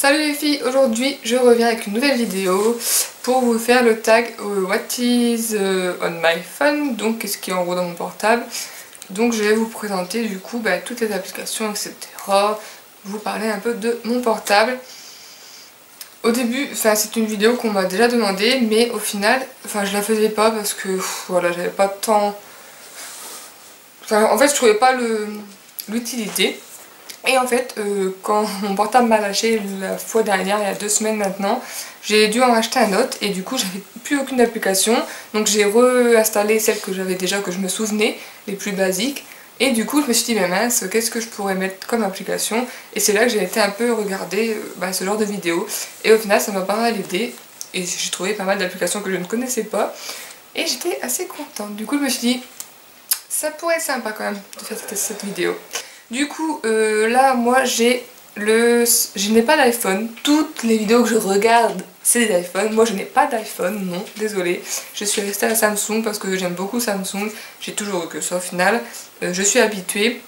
Salut les filles, aujourd'hui je reviens avec une nouvelle vidéo pour vous faire le tag What is on my phone, donc qu'est-ce qui est en gros dans mon portable. Donc je vais vous présenter du coup toutes les applications etc, vous parler un peu de mon portable. Au début, c'est une vidéo qu'on m'a déjà demandé, mais au final, je la faisais pas parce que voilà, j'avais pas de temps. En fait je trouvais pas l'utilité. Et en fait, quand mon portable m'a lâché la fois dernière, il y a 2 semaines maintenant, j'ai dû en acheter un autre et du coup j'avais plus aucune application. Donc j'ai réinstallé celles que j'avais déjà, que je me souvenais, les plus basiques. Et du coup je me suis dit mais mince, qu'est-ce que je pourrais mettre comme application? Et c'est là que j'ai été un peu regarder ce genre de vidéos. Et au final ça m'a pas mal aidé. Et j'ai trouvé pas mal d'applications que je ne connaissais pas. Et j'étais assez contente. Du coup je me suis dit, ça pourrait être sympa quand même de faire cette vidéo. Du coup, là, moi, je n'ai pas d'iPhone. Toutes les vidéos que je regarde, c'est des iPhones. Moi, je n'ai pas d'iPhone, non, désolée. Je suis restée à Samsung parce que j'aime beaucoup Samsung. J'ai toujours eu que ça au final. Je suis habituée.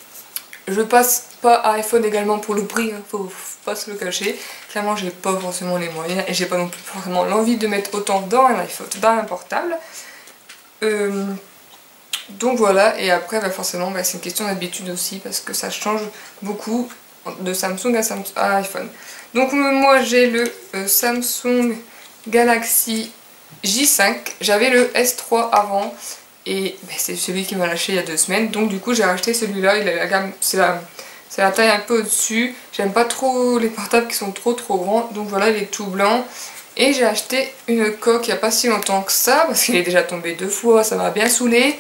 Je passe pas à iPhone également pour le prix, hein, faut pas se le cacher. Clairement, j'ai pas forcément les moyens et j'ai pas non plus forcément l'envie de mettre autant dans un iPhone, dans un portable. Donc voilà, et après forcément c'est une question d'habitude aussi parce que ça change beaucoup de Samsung à iPhone. Donc moi j'ai le Samsung Galaxy J5, j'avais le S3 avant et c'est celui qui m'a lâché il y a 2 semaines, donc du coup j'ai racheté celui-là, il a la gamme, c'est la taille un peu au-dessus, j'aime pas trop les portables qui sont trop grands, donc voilà, il est tout blanc. Et j'ai acheté une coque il n'y a pas si longtemps que ça, parce qu'il est déjà tombé 2 fois, ça m'a bien saoulé.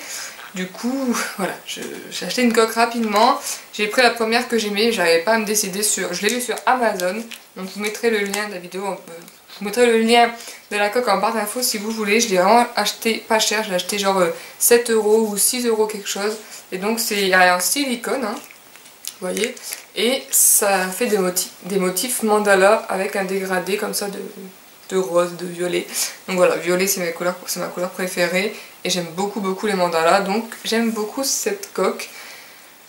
Du coup, voilà, j'ai acheté une coque rapidement. J'ai pris la première que j'aimais, j'arrivais pas à me décider sur... Je l'ai vu sur Amazon, donc vous mettrez le lien de la vidéo, vous mettrez le lien de la coque en barre d'infos si vous voulez. Je l'ai vraiment acheté pas cher, je l'ai acheté genre 7 € ou 6 € quelque chose. Et donc il y a un silicone, hein, vous voyez. Et ça fait des motifs mandala avec un dégradé comme ça de rose, de violet. Donc voilà, violet c'est ma couleur préférée et j'aime beaucoup les mandalas, donc j'aime beaucoup cette coque.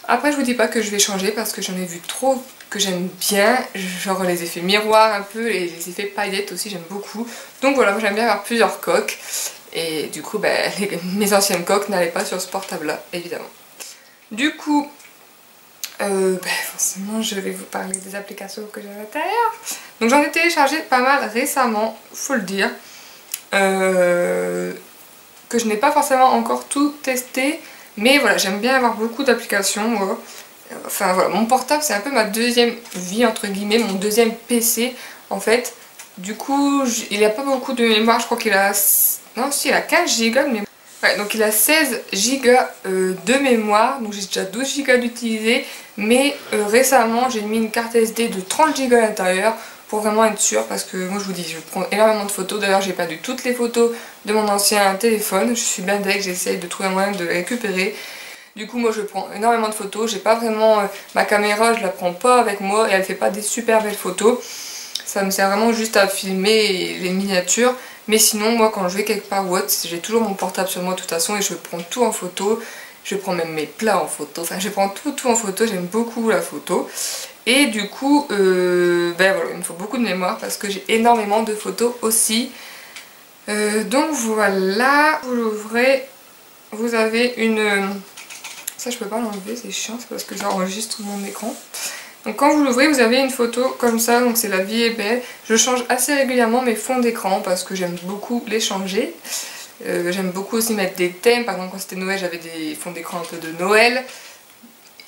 Après je vous dis pas que je vais changer parce que j'en ai vu trop que j'aime bien, genre les effets miroirs un peu et les effets paillettes aussi j'aime beaucoup. Donc voilà, moi j'aime bien avoir plusieurs coques et du coup mes anciennes coques n'allaient pas sur ce portable là évidemment. Du coup forcément je vais vous parler des applications que j'ai à l'intérieur. Donc j'en ai téléchargé pas mal récemment, faut le dire, que je n'ai pas forcément encore tout testé, mais voilà, j'aime bien avoir beaucoup d'applications moi. Enfin voilà, mon portable c'est un peu ma deuxième vie entre guillemets, mon deuxième PC en fait. Du coup il n'a pas beaucoup de mémoire, je crois qu'il a... Non si, il a 15 Go de mémoire. Ouais, donc il a 16 Go de mémoire, donc j'ai déjà 12 Go d'utiliser, mais récemment j'ai mis une carte SD de 30 Go à l'intérieur pour vraiment être sûre, parce que moi je vous dis, je prends énormément de photos, d'ailleurs j'ai perdu toutes les photos de mon ancien téléphone, je suis bien deg, j'essaye de trouver un moyen de les récupérer. Du coup moi je prends énormément de photos, j'ai pas vraiment... ma caméra je la prends pas avec moi et elle fait pas des super belles photos. Ça me sert vraiment juste à filmer les miniatures. Mais sinon, moi, quand je vais quelque part ou autre, j'ai toujours mon portable sur moi de toute façon et je prends tout en photo. Je prends même mes plats en photo. Enfin, je prends tout en photo. J'aime beaucoup la photo. Et du coup, voilà, il me faut beaucoup de mémoire parce que j'ai énormément de photos aussi. Donc voilà, vous l'ouvrez. Vous avez une... Ça, je peux pas l'enlever, c'est chiant, c'est parce que j'enregistre mon écran. Donc quand vous l'ouvrez, vous avez une photo comme ça, donc c'est La vie est belle. Je change assez régulièrement mes fonds d'écran parce que j'aime beaucoup les changer. J'aime beaucoup aussi mettre des thèmes, par exemple quand c'était Noël j'avais des fonds d'écran un peu de Noël.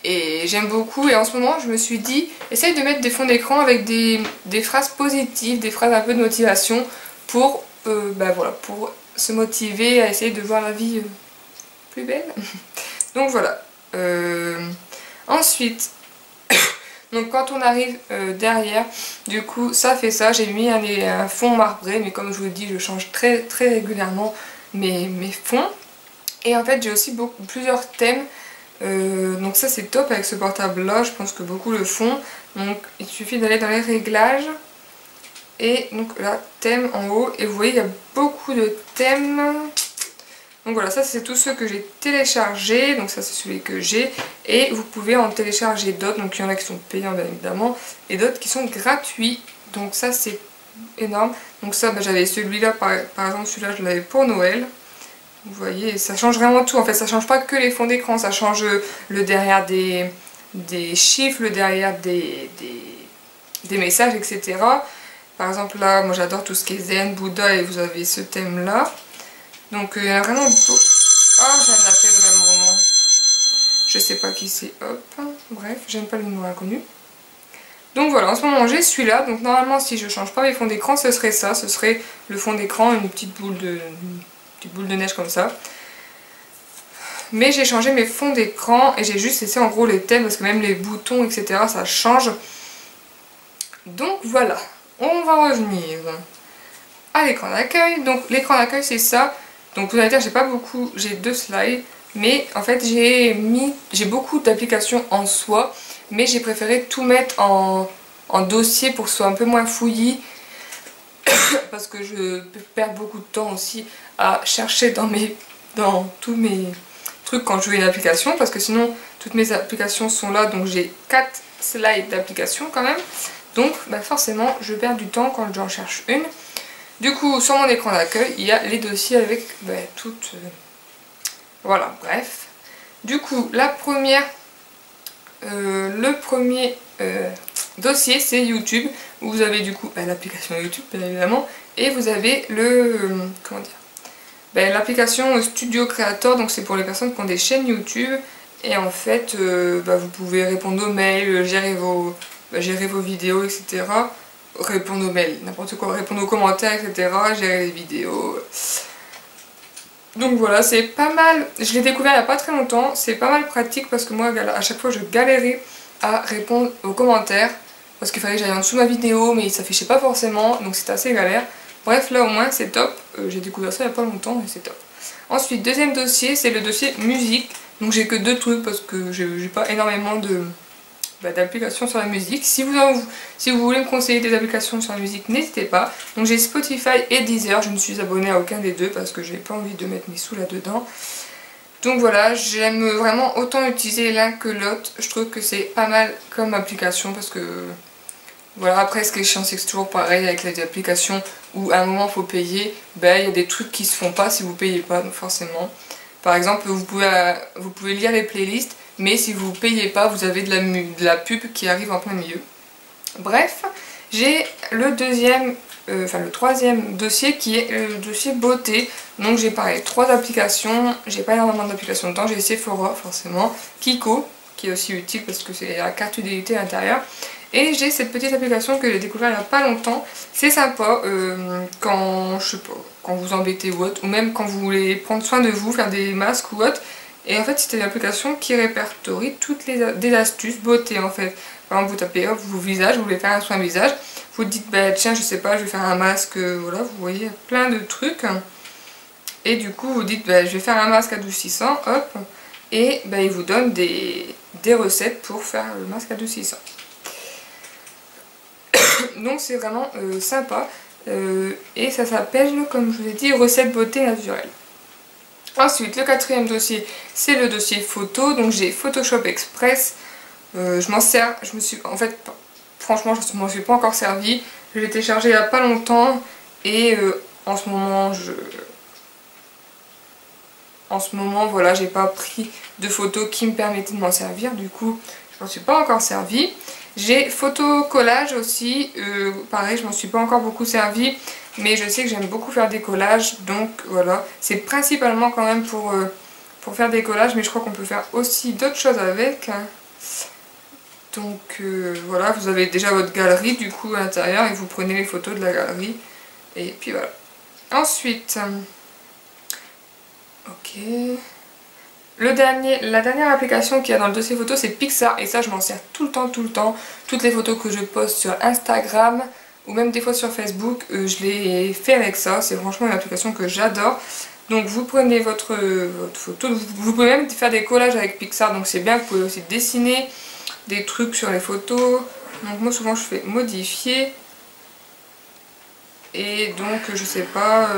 Et j'aime beaucoup, et en ce moment je me suis dit, essaye de mettre des fonds d'écran avec des phrases positives, des phrases un peu de motivation pour, voilà, pour se motiver à essayer de voir la vie plus belle. Donc voilà. Ensuite... Donc quand on arrive derrière, du coup ça fait ça, j'ai mis un fond marbré, mais comme je vous le dis, je change très régulièrement mes fonds. Et en fait j'ai aussi plusieurs thèmes, donc ça c'est top avec ce portable là, je pense que beaucoup le font. Donc il suffit d'aller dans les réglages, et donc là thème en haut, et vous voyez il y a beaucoup de thèmes. Donc voilà, ça c'est tous ceux que j'ai téléchargés, donc ça c'est celui que j'ai, et vous pouvez en télécharger d'autres, donc il y en a qui sont payants bien évidemment, et d'autres qui sont gratuits, Donc ça c'est énorme. Donc ça j'avais celui-là par exemple, celui-là je l'avais pour Noël. Vous voyez, ça change vraiment tout. En fait, ça change pas que les fonds d'écran, ça change le derrière des chiffres, le derrière des messages, etc. Par exemple, là, moi j'adore tout ce qui est Zen, Bouddha, et vous avez ce thème-là. Donc, il y a vraiment beau... Ah, j'ai un appel au même moment. Je sais pas qui c'est, hop. Bref, j'aime pas le numéro inconnu. Donc voilà, en ce moment j'ai celui-là. Donc normalement, si je change pas mes fonds d'écran, ce serait ça. Ce serait le fond d'écran, une petite boule de neige comme ça. Mais j'ai changé mes fonds d'écran et j'ai juste laissé en gros les thèmes parce que même les boutons, etc. ça change. Donc voilà, on va revenir à l'écran d'accueil. Donc l'écran d'accueil c'est ça. Donc vous allez dire j'ai pas beaucoup, j'ai 2 slides. Mais en fait j'ai beaucoup d'applications en soi. Mais j'ai préféré tout mettre en dossier pour que ce soit un peu moins fouillis. Parce que je perds beaucoup de temps aussi à chercher dans tous mes trucs quand je veux une application. Parce que sinon toutes mes applications sont là. Donc j'ai 4 slides d'applications quand même. Donc bah forcément je perds du temps quand j'en cherche une. Du coup sur mon écran d'accueil il y a les dossiers avec bah, toutes... Voilà, bref. Du coup la première... le premier dossier c'est YouTube, où vous avez du coup bah, l'application YouTube bien évidemment, et vous avez le comment dire, bah, l'application Studio Creator, donc c'est pour les personnes qui ont des chaînes YouTube, et en fait bah, vous pouvez répondre aux mails, gérer vos vidéos, etc. Répondre aux mails, n'importe quoi, répondre aux commentaires, etc. Gérer les vidéos. Donc voilà, c'est pas mal, je l'ai découvert il n'y a pas très longtemps, c'est pas mal pratique parce que moi à chaque fois je galérais à répondre aux commentaires parce qu'il fallait que j'aille en dessous de ma vidéo mais il s'affichait pas forcément, donc c'était assez galère. Bref, là au moins c'est top, j'ai découvert ça il n'y a pas longtemps et c'est top. Ensuite, deuxième dossier, c'est le dossier musique, donc j'ai que 2 trucs parce que j'ai pas énormément d'applications sur la musique. Si vous voulez me conseiller des applications sur la musique, n'hésitez pas. Donc j'ai Spotify et Deezer, je ne suis abonnée à aucun des deux parce que j'ai pas envie de mettre mes sous là-dedans. Donc voilà, j'aime vraiment autant utiliser l'un que l'autre. Je trouve que c'est pas mal comme application parce que... Voilà, après ce qui est chiant c'est que c'est toujours pareil avec les applications où à un moment il faut payer. Ben il y a des trucs qui se font pas si vous payez pas, donc forcément. Par exemple, vous pouvez lire les playlists, mais si vous payez pas, vous avez de la pub qui arrive en plein milieu. Bref, j'ai le troisième dossier qui est le dossier beauté. Donc j'ai pareil, 3 applications, j'ai pas énormément d'applications dedans, j'ai Sephora forcément, Kiko, qui est aussi utile parce que c'est la carte fidélité à l'intérieur. Et j'ai cette petite application que j'ai découvert il n'y a pas longtemps. C'est sympa quand, je sais pas, quand vous embêtez ou autre, ou même quand vous voulez prendre soin de vous, faire des masques ou autre. Et en fait c'est une application qui répertorie toutes des astuces beauté en fait. Par exemple vous tapez hop, vos visages, vous voulez faire un soin visage, vous dites bah tiens je sais pas je vais faire un masque, voilà vous voyez plein de trucs. Et du coup vous dites bah je vais faire un masque adoucissant, hop, et bah, il vous donne des recettes pour faire le masque adoucissant. Donc c'est vraiment sympa et ça s'appelle comme je vous ai dit recette beauté naturelle. Ensuite le quatrième dossier c'est le dossier photo, donc j'ai Photoshop Express, je m'en sers, en fait franchement je ne m'en suis pas encore servi, je l'ai téléchargé il n'y a pas longtemps et en ce moment voilà j'ai pas pris de photos qui me permettaient de m'en servir, du coup je m'en suis pas encore servi. J'ai photo collage aussi, pareil je m'en suis pas encore beaucoup servi, mais je sais que j'aime beaucoup faire des collages, donc voilà, c'est principalement quand même pour faire des collages, mais je crois qu'on peut faire aussi d'autres choses avec. Donc voilà, vous avez déjà votre galerie du coup à l'intérieur et vous prenez les photos de la galerie, et puis voilà. Ensuite, ok... La dernière application qu'il y a dans le dossier photo c'est Pixar et ça je m'en sers tout le temps. Toutes les photos que je poste sur Instagram ou même des fois sur Facebook, je les fais avec ça. C'est franchement une application que j'adore. Donc vous prenez votre photo, vous pouvez même faire des collages avec Pixar, donc c'est bien. Vous pouvez aussi dessiner des trucs sur les photos. Donc moi souvent je fais modifier. Et donc je sais pas...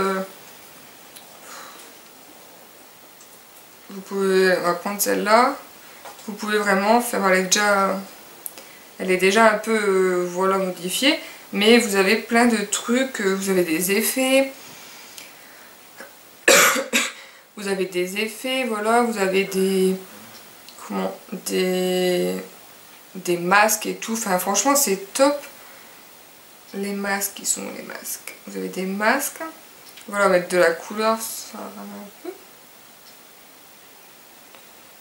Vous pouvez, on va prendre celle-là, vous pouvez vraiment faire, elle est déjà un peu voilà, modifiée, mais vous avez plein de trucs, vous avez des effets. Vous avez des effets, voilà, vous avez des... Comment? Des masques et tout, enfin franchement c'est top. Les masques, qui sont les masques? Vous avez des masques. Voilà, mettre de la couleur, ça rame un peu.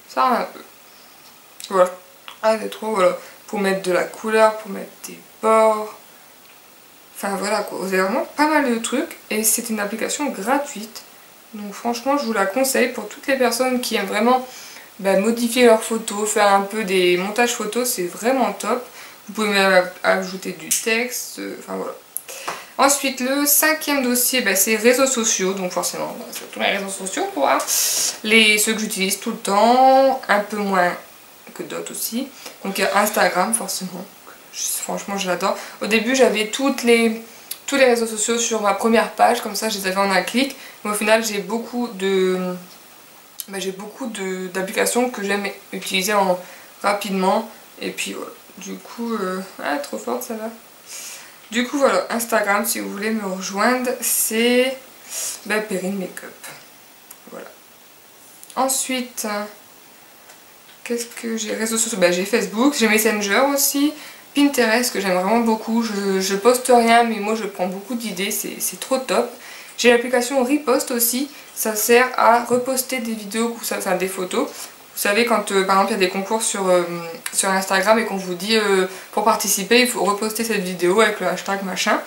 Ça rame un peu. Voilà. Ah, c'est trop, voilà. Pour mettre de la couleur, pour mettre des bords. Enfin voilà quoi, vous avez vraiment pas mal de trucs. Et c'est une application gratuite. Donc franchement, je vous la conseille pour toutes les personnes qui aiment vraiment modifier leurs photos, faire un peu des montages photos, c'est vraiment top. Vous pouvez même ajouter du texte, enfin voilà. Ensuite, le 5e dossier, c'est réseaux sociaux, donc forcément, c'est tous les réseaux sociaux, quoi. Ceux que j'utilise tout le temps, un peu moins que d'autres aussi. Donc il y a Instagram, forcément. Franchement, je l'adore. Au début, j'avais tous les réseaux sociaux sur ma première page, comme ça, je les avais en un clic. Mais au final, j'ai beaucoup d'applications que j'aime utiliser rapidement. Et puis voilà. Du coup, trop forte ça va. Du coup voilà, Instagram si vous voulez me rejoindre, c'est Perrine Makeup. Voilà. Ensuite, qu'est-ce que j'ai? Réseaux sociaux, j'ai Facebook, j'ai Messenger aussi, Pinterest que j'aime vraiment beaucoup. Je poste rien mais moi je prends beaucoup d'idées, c'est trop top. J'ai l'application Repost aussi, ça sert à reposter des vidéos, enfin des photos. Vous savez quand par exemple il y a des concours sur Instagram et qu'on vous dit pour participer il faut reposter cette vidéo avec le hashtag machin,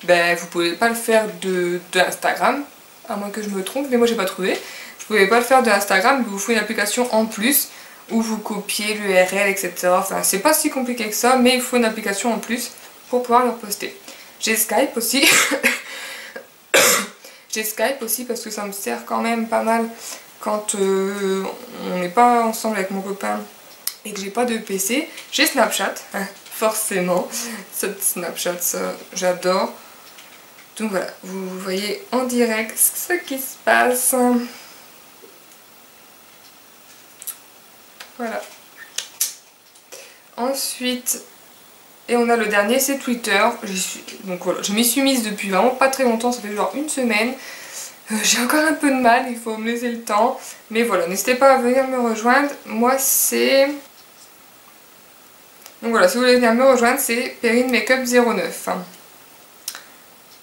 vous pouvez pas le faire de Instagram, à moins que je me trompe, mais moi j'ai pas trouvé. Vous pouvez pas le faire de Instagram, il vous faut une application en plus où vous copiez l'URL etc. Enfin c'est pas si compliqué que ça, mais il faut une application en plus pour pouvoir le reposter. J'ai Skype aussi. J'ai Skype aussi parce que ça me sert quand même pas mal quand on n'est pas ensemble avec mon copain et que j'ai pas de PC. J'ai Snapchat, forcément. Cette Snapchat, ça j'adore. Donc voilà, vous voyez en direct ce qui se passe. Voilà. Ensuite, et on a le dernier, c'est Twitter. Donc voilà, je m'y suis mise depuis vraiment pas très longtemps, ça fait genre une semaine. J'ai encore un peu de mal, il faut me laisser le temps. Mais voilà, n'hésitez pas à venir me rejoindre. Moi c'est... Donc voilà, si vous voulez venir me rejoindre, c'est Perrine Makeup 09.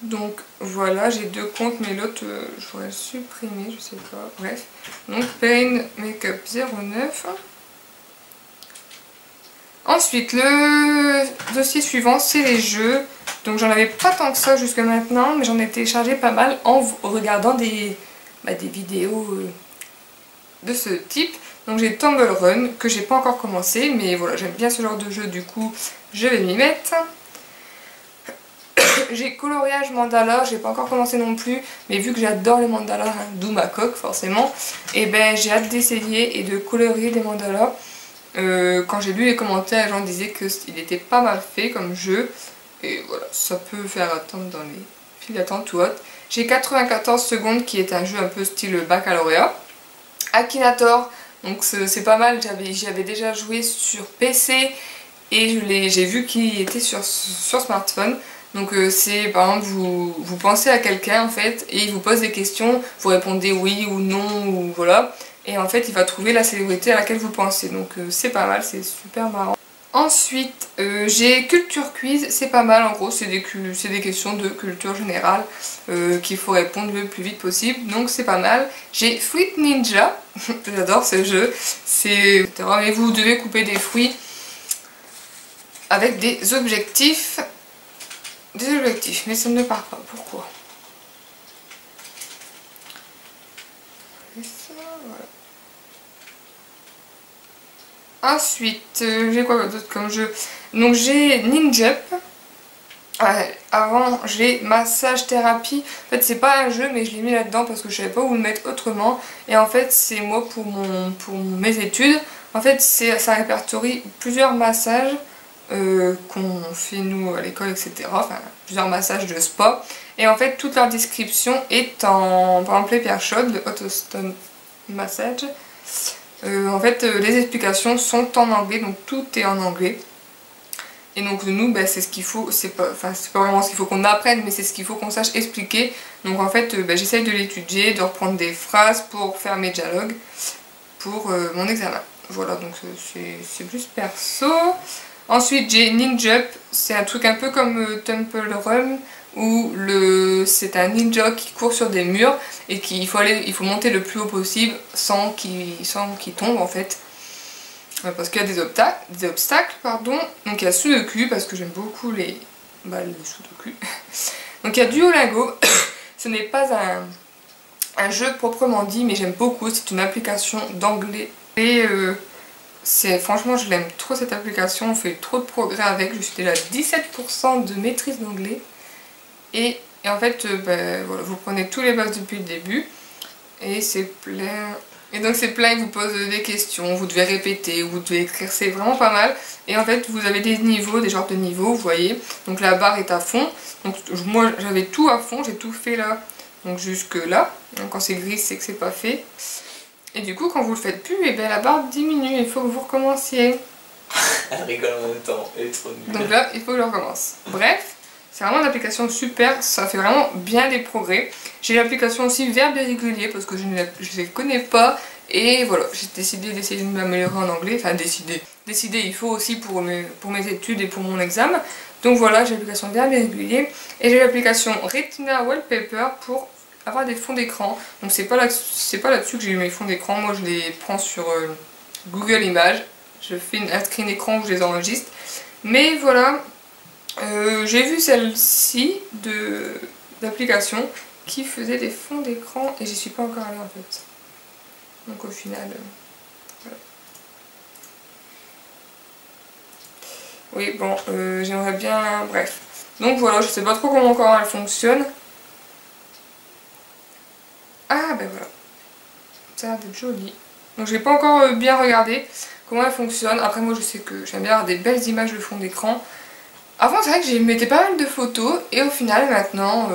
Donc voilà, j'ai 2 comptes, mais l'autre, je pourrais le supprimer, je sais pas. Bref. Donc Perrine Makeup 09. Ensuite, le dossier suivant, c'est les jeux. Donc j'en avais pas tant que ça jusque maintenant, mais j'en ai téléchargé pas mal en regardant des vidéos de ce type. Donc j'ai Temple Run, que j'ai pas encore commencé, mais voilà, j'aime bien ce genre de jeu, du coup je vais m'y mettre. J'ai coloriage mandala, j'ai pas encore commencé non plus, mais vu que j'adore les mandalas, d'où ma coque forcément, et j'ai hâte d'essayer et de colorier des mandalas. Quand j'ai lu les commentaires, les gens disaient qu'il était pas mal fait comme jeu. Et voilà, ça peut faire attendre dans les files d'attente ou autre. J'ai 94 secondes qui est un jeu un peu style baccalauréat. Akinator, donc c'est pas mal, j'y avais déjà joué sur PC et j'ai vu qu'il était sur smartphone. Donc c'est par exemple vous pensez à quelqu'un en fait et il vous pose des questions, vous répondez oui ou non ou voilà. Et en fait il va trouver la célébrité à laquelle vous pensez, donc c'est pas mal, c'est super marrant. Ensuite j'ai Culture Quiz, c'est pas mal en gros, c'est des questions de culture générale qu'il faut répondre le plus vite possible, donc c'est pas mal. J'ai Fruit Ninja, j'adore ce jeu, mais vous devez couper des fruits avec des objectifs, mais ça ne part pas, pourquoi? Ensuite, j'ai quoi d'autre comme jeu? Donc j'ai Ninjep. Avant j'ai Massage Thérapie. En fait c'est pas un jeu mais je l'ai mis là-dedans parce que je savais pas où le mettre autrement. Et en fait c'est moi pour mes études. En fait ça répertorie plusieurs massages qu'on fait nous à l'école etc. Enfin plusieurs massages de spa. Et en fait toute leur description est en... Par exemple les pierres chaudes, le Hot Stone Massage. En fait les explications sont en anglais, donc tout est en anglais. Et donc nous, bah, c'est ce qu'il faut, c'est pas vraiment ce qu'il faut qu'on apprenne, mais c'est ce qu'il faut qu'on sache expliquer. Donc en fait, bah, j'essaye de l'étudier, de reprendre des phrases pour faire mes dialogues pour mon examen. Voilà, donc c'est plus perso. Ensuite j'ai Ninja, c'est un truc un peu comme Temple Run, où c'est un ninja qui court sur des murs et il faut monter le plus haut possible sans qu'il tombe en fait. Parce qu'il y a des obstacles, pardon. Donc il y a Sudoku, parce que j'aime beaucoup les Sudoku. Donc il y a Duolingo, ce n'est pas un jeu proprement dit, mais j'aime beaucoup, c'est une application d'anglais. Et franchement, je l'aime trop cette application, on fait trop de progrès avec, je suis déjà à 17% de maîtrise d'anglais. Et en fait, bah, voilà, vous prenez tous les bases depuis le début, et c'est plein... Et donc c'est plein, ils vous posent des questions, vous devez répéter, vous devez écrire, c'est vraiment pas mal. Et en fait vous avez des niveaux, des genres de niveaux, vous voyez. Donc la barre est à fond. Donc moi j'avais tout à fond, j'ai tout fait là. Donc jusque là. Donc quand c'est gris c'est que c'est pas fait. Et du coup quand vous le faites plus, et bien la barre diminue, il faut que vous recommenciez. Elle rigole en même temps, elle est trop nulle. Donc là il faut que je recommence. Bref. C'est vraiment une application super, ça fait vraiment bien des progrès. J'ai l'application aussi Verbe irrégulier parce que je ne les connais pas. Et voilà, j'ai décidé d'essayer de m'améliorer en anglais. Enfin, décider, il faut aussi pour mes études et pour mon examen. Donc voilà, j'ai l'application Verbe irrégulier. Et j'ai l'application Retina Wallpaper pour avoir des fonds d'écran. Donc c'est pas là-dessus que j'ai eu mes fonds d'écran. Moi je les prends sur Google Images. Je fais un screen écran où je les enregistre. Mais voilà... j'ai vu celle-ci d'application qui faisait des fonds d'écran et j'y suis pas encore allée en fait. Donc au final, voilà. Oui bon, j'aimerais bien, bref. Donc voilà, je sais pas trop comment encore elle fonctionne. Ah ben voilà, ça a l'air d'être joli. Donc j'ai pas encore bien regardé comment elle fonctionne. Après moi je sais que j'aime bien avoir des belles images de fond d'écran. Avant c'est vrai que je mettais pas mal de photos et au final maintenant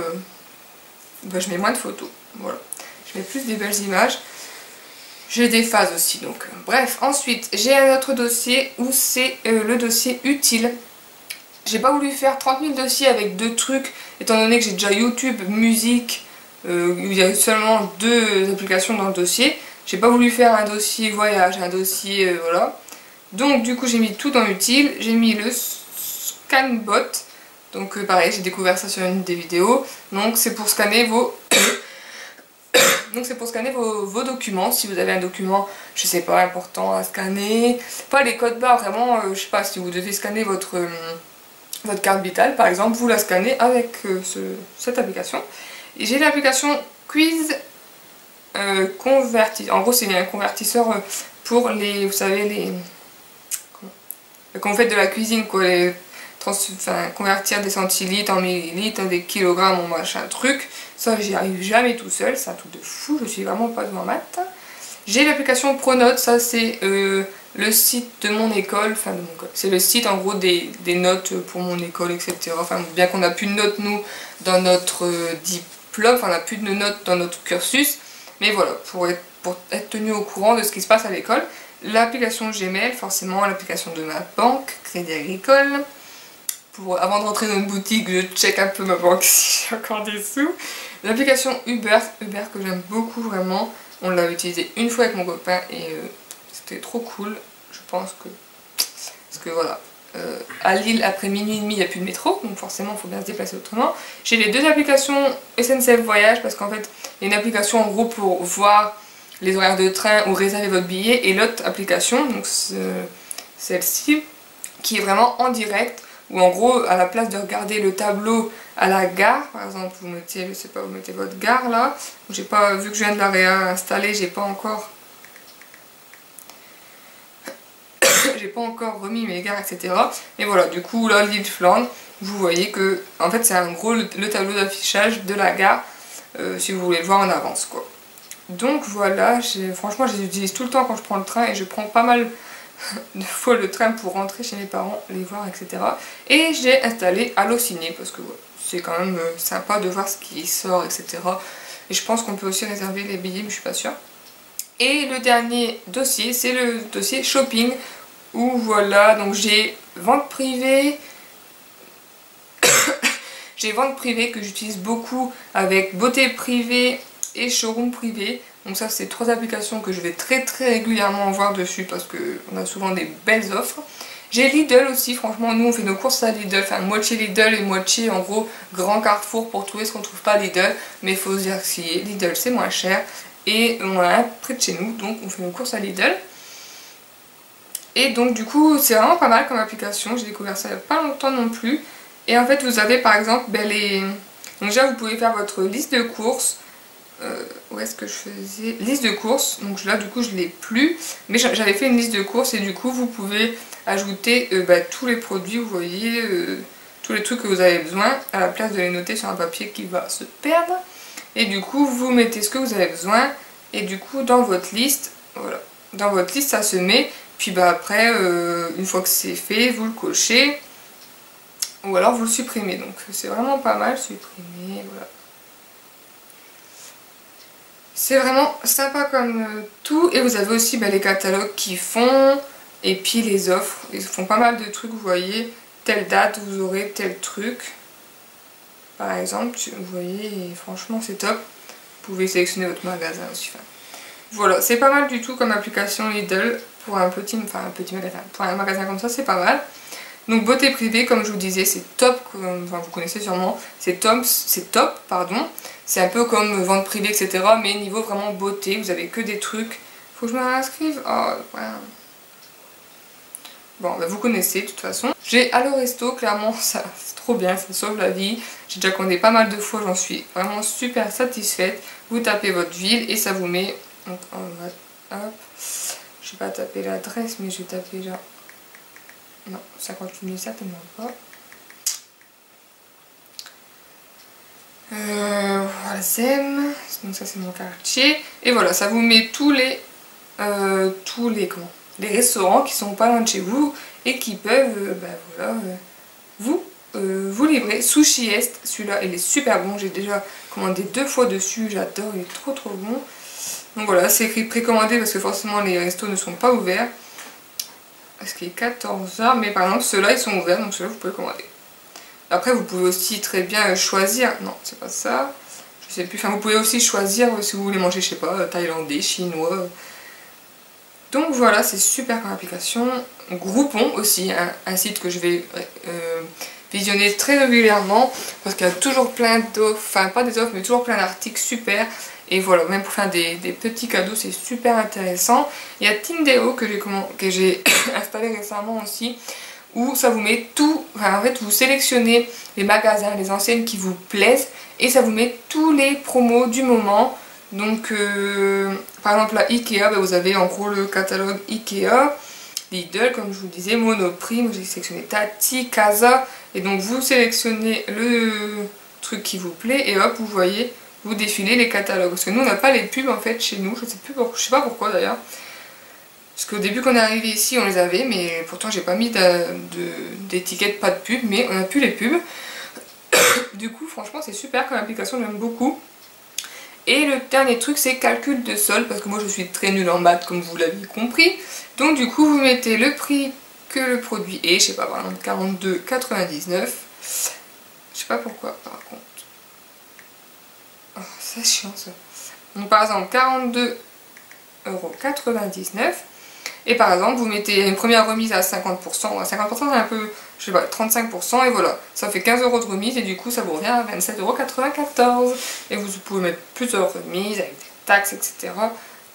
bah, je mets moins de photos, voilà. Je mets plus des belles images. J'ai des phases aussi donc bref. Ensuite j'ai un autre dossier où c'est le dossier utile. J'ai pas voulu faire 30 000 dossiers avec deux trucs étant donné que j'ai déjà YouTube, musique, où il y a seulement deux applications dans le dossier. J'ai pas voulu faire un dossier voyage, un dossier voilà. Donc du coup j'ai mis tout dans utile, j'ai mis le Scanbot, donc pareil j'ai découvert ça sur une des vidéos, donc c'est pour scanner vos vos documents, si vous avez un document, je sais pas, important à scanner, pas les codes barres, vraiment, je sais pas, si vous devez scanner votre carte vitale par exemple, vous la scannez avec cette application. Et j'ai l'application Quiz Converti, en gros c'est un convertisseur pour les, vous savez, quand vous faites de la cuisine quoi, convertir des centilitres en millilitres, des kilogrammes en machin truc, ça j'y arrive jamais tout seul, c'est un truc de fou, je suis vraiment pas devant maths. J'ai l'application Pronote, ça c'est le site de mon école, enfin de mon école, c'est le site en gros des notes pour mon école, etc. Enfin bien qu'on n'a plus de notes nous dans notre diplôme, enfin on n'a plus de notes dans notre cursus, mais voilà, pour être tenu au courant de ce qui se passe à l'école. L'application Gmail, forcément l'application de ma banque, Crédit Agricole. Avant de rentrer dans une boutique, je check un peu ma banque si j'ai encore des sous. L'application Uber que j'aime beaucoup vraiment. On l'a utilisé une fois avec mon copain et c'était trop cool. Je pense que... Parce que voilà, à Lille, après minuit et demi, il n'y a plus de métro, donc forcément, il faut bien se déplacer autrement. J'ai les deux applications SNCF Voyage, parce qu'en fait, il y a une application en gros pour voir les horaires de train ou réserver votre billet, et l'autre application, donc celle-ci, qui est vraiment en direct, où en gros, à la place de regarder le tableau à la gare, par exemple, vous mettez, je sais pas, vous mettez votre gare là, j'ai pas, vu que je viens de la réinstaller, j'ai pas encore remis mes gares, etc. Et voilà, du coup, là, l'île Flandre, vous voyez que, en fait, c'est en gros le tableau d'affichage de la gare, si vous voulez le voir en avance, quoi. Donc voilà, franchement, je les utilise tout le temps quand je prends le train et je prends pas mal de fois le train pour rentrer chez mes parents, les voir, etc. Et j'ai installé Allociné parce que ouais, c'est quand même sympa de voir ce qui sort, etc. Et je pense qu'on peut aussi réserver les billets, mais je suis pas sûre. Et le dernier dossier, c'est le dossier shopping, où voilà, donc j'ai vente privée, J'ai vente privée que j'utilise beaucoup avec beauté privée et showroom privé. Donc ça c'est 3 applications que je vais très régulièrement voir dessus parce qu'on a souvent des belles offres. J'ai Lidl aussi, franchement nous on fait nos courses à Lidl, enfin moitié Lidl et moitié en gros grand Carrefour pour trouver ce qu'on trouve pas à Lidl. Mais il faut se dire que si Lidl c'est moins cher et on a un près de chez nous donc on fait nos courses à Lidl. Et donc du coup c'est vraiment pas mal comme application, j'ai découvert ça il n'y a pas longtemps non plus. Et en fait vous avez par exemple les... Donc déjà vous pouvez faire votre liste de courses. Où est-ce que je faisais? Liste de courses, donc là du coup je l'ai plus. Mais j'avais fait une liste de courses et du coup vous pouvez ajouter tous les produits, vous voyez, tous les trucs que vous avez besoin à la place de les noter sur un papier qui va se perdre. Et du coup vous mettez ce que vous avez besoin et du coup dans votre liste, voilà, dans votre liste ça se met. Puis après, une fois que c'est fait, vous le cochez ou alors vous le supprimez. Donc c'est vraiment pas mal, supprimer, voilà. C'est vraiment sympa comme tout. Et vous avez aussi les catalogues qui font et puis les offres. Ils font pas mal de trucs, vous voyez, telle date vous aurez tel truc. Par exemple, vous voyez, et franchement c'est top. Vous pouvez sélectionner votre magasin aussi. Enfin, voilà, c'est pas mal du tout comme application Lidl pour un petit magasin. Pour un magasin comme ça, c'est pas mal. Donc beauté privée, comme je vous disais, c'est top, enfin vous connaissez sûrement, c'est top, pardon. C'est un peu comme vente privée, etc. Mais niveau vraiment beauté, vous avez que des trucs. Faut que je m'inscrive. Oh, ouais. Bon, vous connaissez de toute façon. J'ai Allo Resto, clairement, ça c'est trop bien, ça sauve la vie. J'ai déjà commandé pas mal de fois, j'en suis vraiment super satisfaite. Vous tapez votre ville et ça vous met. Donc on va. Hop. Je vais pas taper l'adresse, mais je vais taper là. Non, ça continue certainement pas. Voilà, Zem. Donc ça c'est mon quartier. Et voilà, ça vous met tous les les restaurants qui sont pas loin de chez vous et qui peuvent vous livrer. Sushi Est, celui-là il est super bon. J'ai déjà commandé 2 fois dessus, j'adore, il est trop bon. Donc voilà, c'est écrit précommandé parce que forcément les restos ne sont pas ouverts. Parce qu'il est 14 h, mais par exemple ceux-là ils sont ouverts, donc ceux-là vous pouvez commander. Après vous pouvez aussi très bien choisir, non c'est pas ça, je sais plus, enfin vous pouvez aussi choisir si vous voulez manger, je sais pas, thaïlandais, chinois. Donc voilà, c'est super comme application. Groupon aussi, un site que je vais visionner très régulièrement parce qu'il y a toujours plein d'offres, enfin pas des offres mais toujours plein d'articles super. Et voilà, même pour faire des petits cadeaux, c'est super intéressant. Il y a Tindeo que j'ai installé récemment aussi, où ça vous met tout, enfin en fait vous sélectionnez les magasins, les enseignes qui vous plaisent, et ça vous met tous les promos du moment. Donc par exemple là Ikea, vous avez en gros le catalogue Ikea, Lidl comme je vous disais, Monoprix, j'ai sélectionné Tati, Casa, et donc vous sélectionnez le truc qui vous plaît et hop vous voyez, vous défilez les catalogues. Parce que nous on n'a pas les pubs en fait chez nous, je sais pas pourquoi d'ailleurs. Parce qu'au début qu'on est arrivé ici on les avait, mais pourtant j'ai pas mis d'étiquette pas de pub, mais on a plus les pubs. Du coup franchement c'est super comme application, j'aime beaucoup. Et le dernier truc c'est calcul de solde, parce que moi je suis très nulle en maths comme vous l'avez compris. Donc du coup vous mettez le prix que le produit est, je sais pas, par exemple 42,99. Je sais pas pourquoi par contre. Oh, c'est chiant ça. Donc par exemple 42,99 €. Et par exemple vous mettez une première remise à 50%, 50% c'est un peu, je sais pas, 35%, et voilà, ça fait 15 € de remise et du coup ça vous revient à 27,94 €. Et vous pouvez mettre plusieurs remises avec des taxes, etc.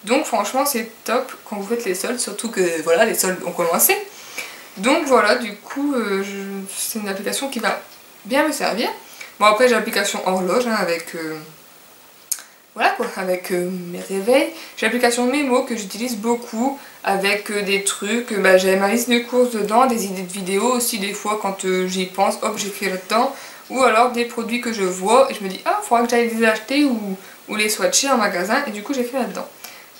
Donc franchement c'est top quand vous faites les soldes, surtout que voilà, les soldes ont commencé. Donc voilà, du coup c'est une application qui va bien me servir. Bon après j'ai l'application horloge avec... voilà quoi, avec mes réveils. J'ai l'application Mémo que j'utilise beaucoup avec des trucs, j'avais ma liste de courses dedans, des idées de vidéos aussi des fois quand j'y pense, hop j'écris là-dedans. Ou alors des produits que je vois et je me dis ah il faudra que j'aille les acheter ou les swatcher en magasin, et du coup j'écris là-dedans.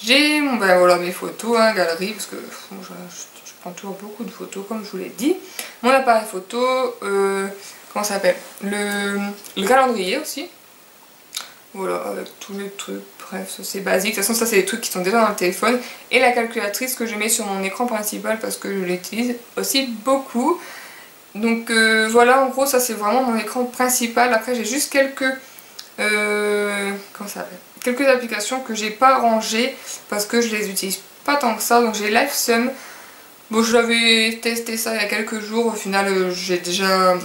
J'ai voilà, mes photos, galerie, parce que je prends toujours beaucoup de photos comme je vous l'ai dit. Mon appareil photo, comment ça s'appelle, le calendrier aussi. Voilà, avec tous les trucs, bref, ça c'est basique. De toute façon, ça c'est des trucs qui sont déjà dans le téléphone. Et la calculatrice que je mets sur mon écran principal parce que je l'utilise aussi beaucoup. Donc voilà, en gros ça c'est vraiment mon écran principal. Après j'ai juste quelques comment ça s'appelle, quelques applications que j'ai pas rangées parce que je les utilise pas tant que ça. Donc j'ai LiveSum. Bon, je l'avais testé ça il y a quelques jours, au final j'ai déjà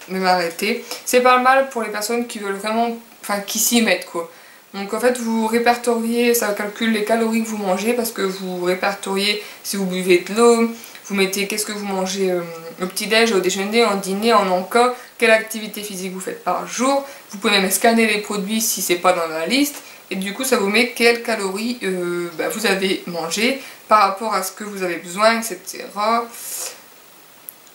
même arrêté. C'est pas mal pour les personnes qui veulent vraiment, enfin qui s'y mettent quoi. Donc en fait vous répertoriez, ça calcule les calories que vous mangez parce que vous répertoriez si vous buvez de l'eau, vous mettez qu'est-ce que vous mangez au petit-déj, au déjeuner, en dîner, en encas, quelle activité physique vous faites par jour. Vous pouvez même scanner les produits si c'est pas dans la liste. Et du coup ça vous met quelles calories vous avez mangé par rapport à ce que vous avez besoin, etc.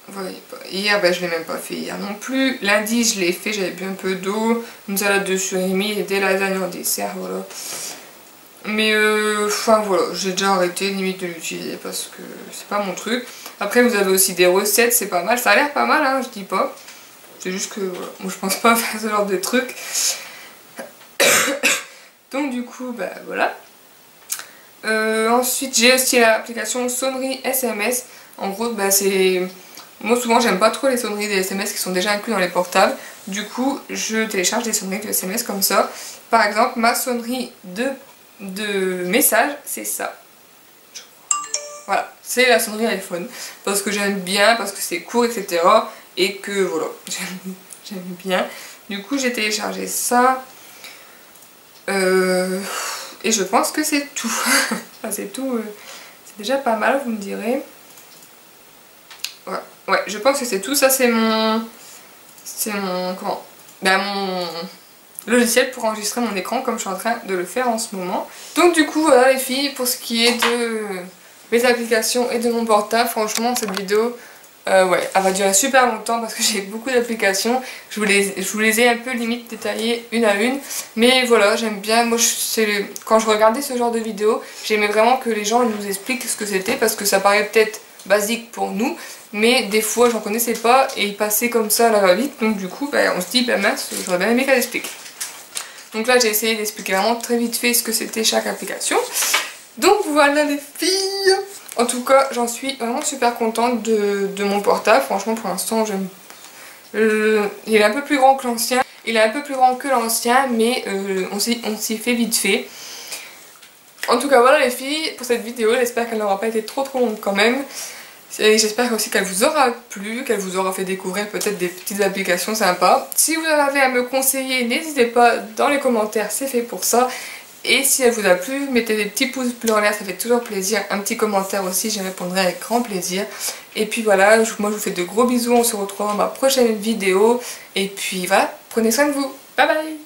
Voilà. Hier je l'ai même pas fait hier non plus. Lundi je l'ai fait, j'avais bu un peu d'eau, une salade de surimi et des lasagnes en dessert, voilà. Mais enfin voilà, j'ai déjà arrêté limite de l'utiliser parce que c'est pas mon truc. Après vous avez aussi des recettes, c'est pas mal, ça a l'air pas mal hein, je dis pas. C'est juste que voilà, moi je pense pas faire ce genre de truc. Donc du coup voilà. Ensuite j'ai aussi l'application sonnerie SMS. En gros c'est... Moi souvent j'aime pas trop les sonneries des SMS qui sont déjà inclus dans les portables. Du coup je télécharge des sonneries de SMS comme ça. Par exemple ma sonnerie de message c'est ça. Voilà, c'est la sonnerie iPhone. Parce que j'aime bien, parce que c'est court, etc. Et que voilà, j'aime bien. Du coup j'ai téléchargé ça. Et je pense que c'est tout. Enfin, c'est tout. C'est déjà pas mal, vous me direz. Ouais, je pense que c'est tout. Ça c'est mon... C'est mon... Comment mon logiciel pour enregistrer mon écran comme je suis en train de le faire en ce moment. Donc du coup voilà les filles, pour ce qui est de mes applications et de mon portable, franchement cette vidéo elle va durer super longtemps parce que j'ai beaucoup d'applications. Je vous les ai un peu limite détaillées une à une. Mais voilà, j'aime bien. Moi, quand je regardais ce genre de vidéo, j'aimais vraiment que les gens nous expliquent ce que c'était parce que ça paraît peut-être basique pour nous. Mais des fois, j'en connaissais pas et ils passaient comme ça à la va-vite. Donc du coup, on se dit, mince, j'aurais bien aimé qu'elle explique. Donc là, j'ai essayé d'expliquer vraiment très vite fait ce que c'était chaque application. Donc voilà les filles. En tout cas, j'en suis vraiment super contente de mon portable. Franchement, pour l'instant, j'aime... il est un peu plus grand que l'ancien. Il est un peu plus grand que l'ancien, mais on s'y fait vite fait. En tout cas, voilà les filles, pour cette vidéo. J'espère qu'elle n'aura pas été trop longue quand même. Et j'espère aussi qu'elle vous aura plu, qu'elle vous aura fait découvrir peut-être des petites applications sympas. Si vous en avez à me conseiller, n'hésitez pas dans les commentaires, c'est fait pour ça. Et si elle vous a plu, mettez des petits pouces bleus en l'air, ça fait toujours plaisir. Un petit commentaire aussi, j'y répondrai avec grand plaisir. Et puis voilà, moi je vous fais de gros bisous, on se retrouve dans ma prochaine vidéo. Et puis voilà, prenez soin de vous. Bye bye!